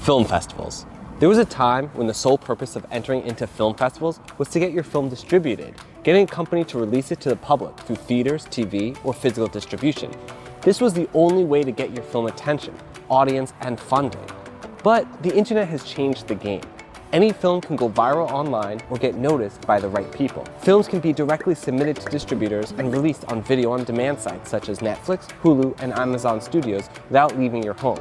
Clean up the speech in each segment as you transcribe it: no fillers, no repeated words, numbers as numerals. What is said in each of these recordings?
Film festivals. There was a time when the sole purpose of entering into film festivals was to get your film distributed, getting a company to release it to the public through theaters, TV, or physical distribution. This was the only way to get your film attention, audience, and funding. But the internet has changed the game. Any film can go viral online or get noticed by the right people. Films can be directly submitted to distributors and released on video-on-demand sites such as Netflix, Hulu, and Amazon Studios without leaving your home.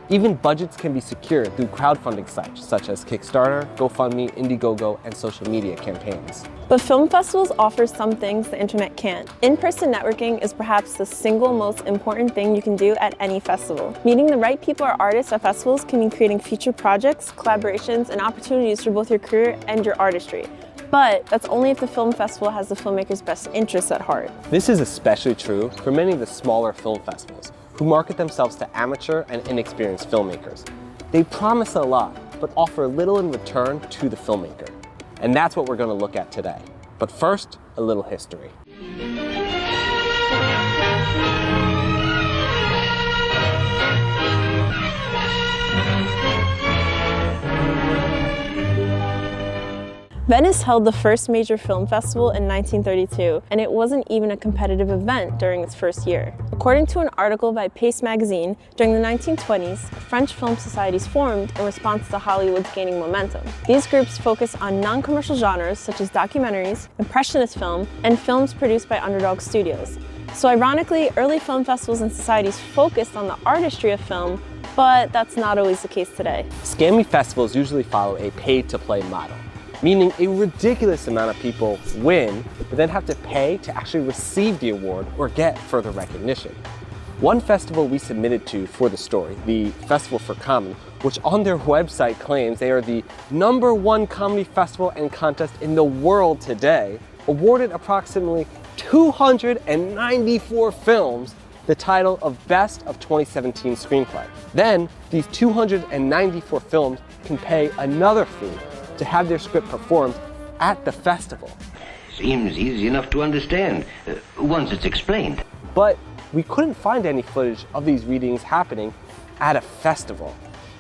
Even budgets can be secured through crowdfunding sites such as Kickstarter, GoFundMe, Indiegogo, and social media campaigns. But film festivals offer some things the internet can't. In-person networking is perhaps the single most important thing you can do at any festival. Meeting the right people or artists at festivals can mean creating future projects, collaborations, and opportunities for both your career and your artistry. But that's only if the film festival has the filmmaker's best interests at heart. This is especially true for many of the smaller film festivals, who market themselves to amateur and inexperienced filmmakers. They promise a lot, but offer little in return to the filmmaker. And that's what we're going to look at today. But first, a little history. Venice held the first major film festival in 1932, and it wasn't even a competitive event during its first year. According to an article by Pace magazine, during the 1920s, French film societies formed in response to Hollywood's gaining momentum. These groups focus on non-commercial genres such as documentaries, impressionist film, and films produced by underdog studios. So ironically, early film festivals and societies focused on the artistry of film, but that's not always the case today. Scammy festivals usually follow a pay-to-play model, meaning a ridiculous amount of people win, but then have to pay to actually receive the award or get further recognition. One festival we submitted to for the story, the Festival for Comedy, which on their website claims they are the #1 comedy festival and contest in the world today, awarded approximately 294 films the title of Best of 2017 Screenplay. Then, these 294 films can pay another fee to have their script performed at the festival. Seems easy enough to understand, once it's explained. But we couldn't find any footage of these readings happening at a festival.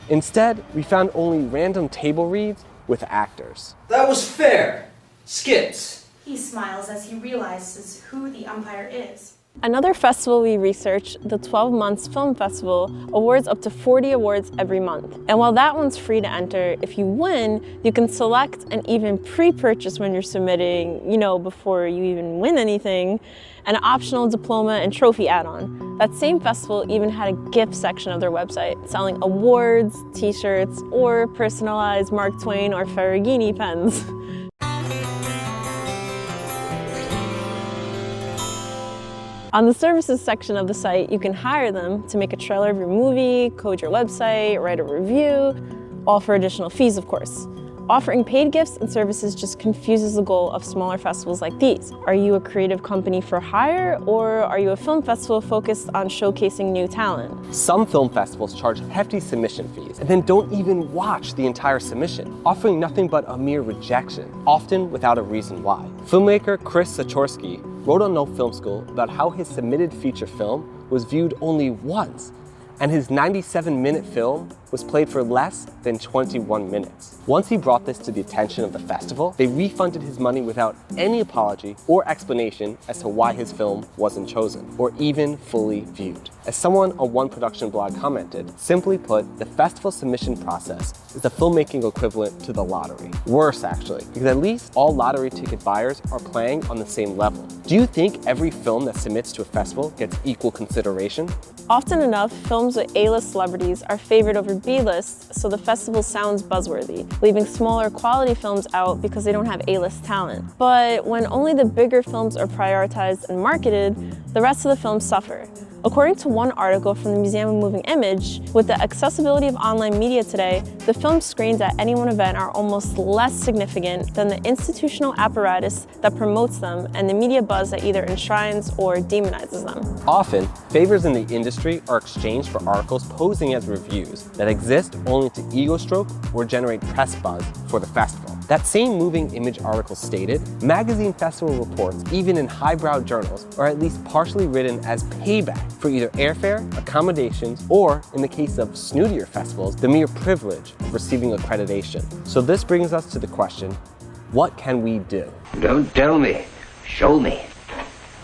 Instead, we found only random table reads with actors. That was fair. Skits. He smiles as he realizes who the umpire is. Another festival we researched, the 12 Months Film Festival, awards up to 40 awards every month. And while that one's free to enter, if you win, you can select and even pre-purchase when you're submitting, before you even win anything, an optional diploma and trophy add-on. That same festival even had a gift section of their website, selling awards, t-shirts, or personalized Mark Twain or Ferragini pens. On the services section of the site, you can hire them to make a trailer of your movie, code your website, write a review, all for additional fees, of course. Offering paid gifts and services just confuses the goal of smaller festivals like these. Are you a creative company for hire, or are you a film festival focused on showcasing new talent? Some film festivals charge hefty submission fees and then don't even watch the entire submission, offering nothing but a mere rejection, often without a reason why. Filmmaker Chris Sachorsky wrote on No Film School about how his submitted feature film was viewed only once, and his 97-minute film was played for less than 21 minutes. Once he brought this to the attention of the festival, they refunded his money without any apology or explanation as to why his film wasn't chosen, or even fully viewed. As someone on one production blog commented, simply put, the festival submission process is the filmmaking equivalent to the lottery. Worse, actually, because at least all lottery ticket buyers are playing on the same level. Do you think every film that submits to a festival gets equal consideration? Often enough, films with A-list celebrities are favored over B-lists, so the festival sounds buzzworthy, leaving smaller quality films out because they don't have A-list talent. But when only the bigger films are prioritized and marketed, the rest of the films suffer. According to one article from the Museum of Moving Image, with the accessibility of online media today, the films screened at any one event are almost less significant than the institutional apparatus that promotes them and the media buzz that either enshrines or demonizes them. Often, favors in the industry are exchanged for articles posing as reviews that exist only to ego stroke or generate press buzz for the festival. That same moving image article stated, magazine festival reports, even in highbrow journals, are at least partially written as payback for either airfare, accommodations, or, in the case of snootier festivals, the mere privilege of receiving accreditation. So this brings us to the question, what can we do? Don't tell me. Show me.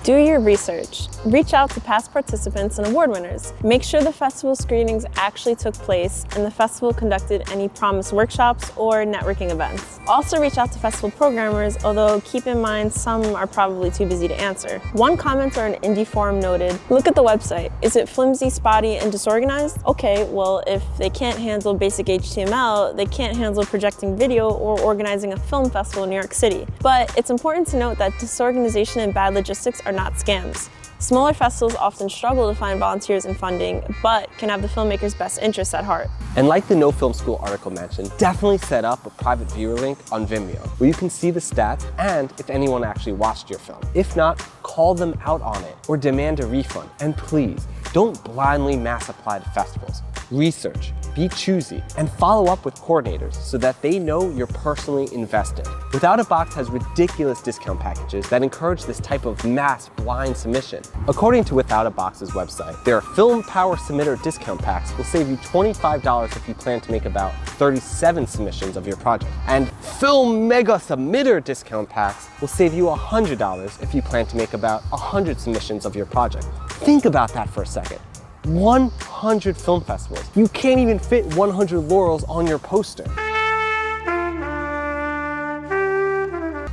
Do your research. Reach out to past participants and award winners. Make sure the festival screenings actually took place and the festival conducted any promised workshops or networking events. Also reach out to festival programmers, although keep in mind some are probably too busy to answer. One commenter on an indie forum noted, look at the website. Is it flimsy, spotty, and disorganized? Okay, well, if they can't handle basic HTML, they can't handle projecting video or organizing a film festival in New York City. But it's important to note that disorganization and bad logistics are not scams. Smaller festivals often struggle to find volunteers and funding, but can have the filmmaker's best interests at heart. And like the No Film School article mentioned, definitely set up a private viewer link on Vimeo, where you can see the stats and if anyone actually watched your film. If not, call them out on it or demand a refund. And please, don't blindly mass apply to festivals. Research, be choosy, and follow up with coordinators so that they know you're personally invested. Without a Box has ridiculous discount packages that encourage this type of mass blind submission. According to Without a Box's website, their Film Power Submitter discount packs will save you $25 if you plan to make about 37 submissions of your project. And Film Mega Submitter discount packs will save you $100 if you plan to make about 100 submissions of your project. Think about that for a second. 100 film festivals. You can't even fit 100 laurels on your poster.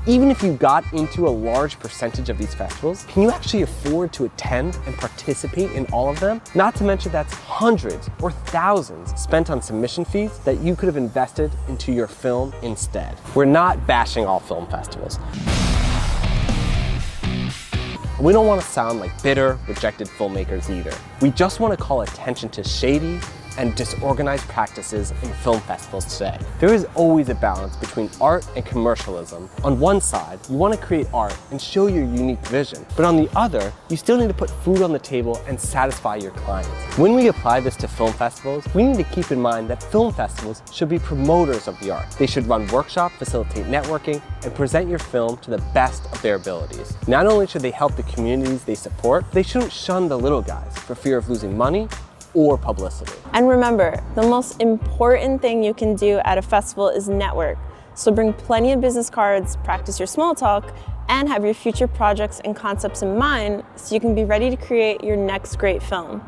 Even if you got into a large percentage of these festivals, can you actually afford to attend and participate in all of them? Not to mention that's hundreds or thousands spent on submission fees that you could have invested into your film instead. We're not bashing all film festivals. We don't want to sound like bitter, rejected filmmakers either. We just want to call attention to shady and disorganized practices in film festivals today. There is always a balance between art and commercialism. On one side, you want to create art and show your unique vision, but on the other, you still need to put food on the table and satisfy your clients. When we apply this to film festivals, we need to keep in mind that film festivals should be promoters of the art. They should run workshops, facilitate networking, and present your film to the best of their abilities. Not only should they help the communities they support, they shouldn't shun the little guys for fear of losing money or publicity. And remember, the most important thing you can do at a festival is network. So bring plenty of business cards, practice your small talk, and have your future projects and concepts in mind so you can be ready to create your next great film.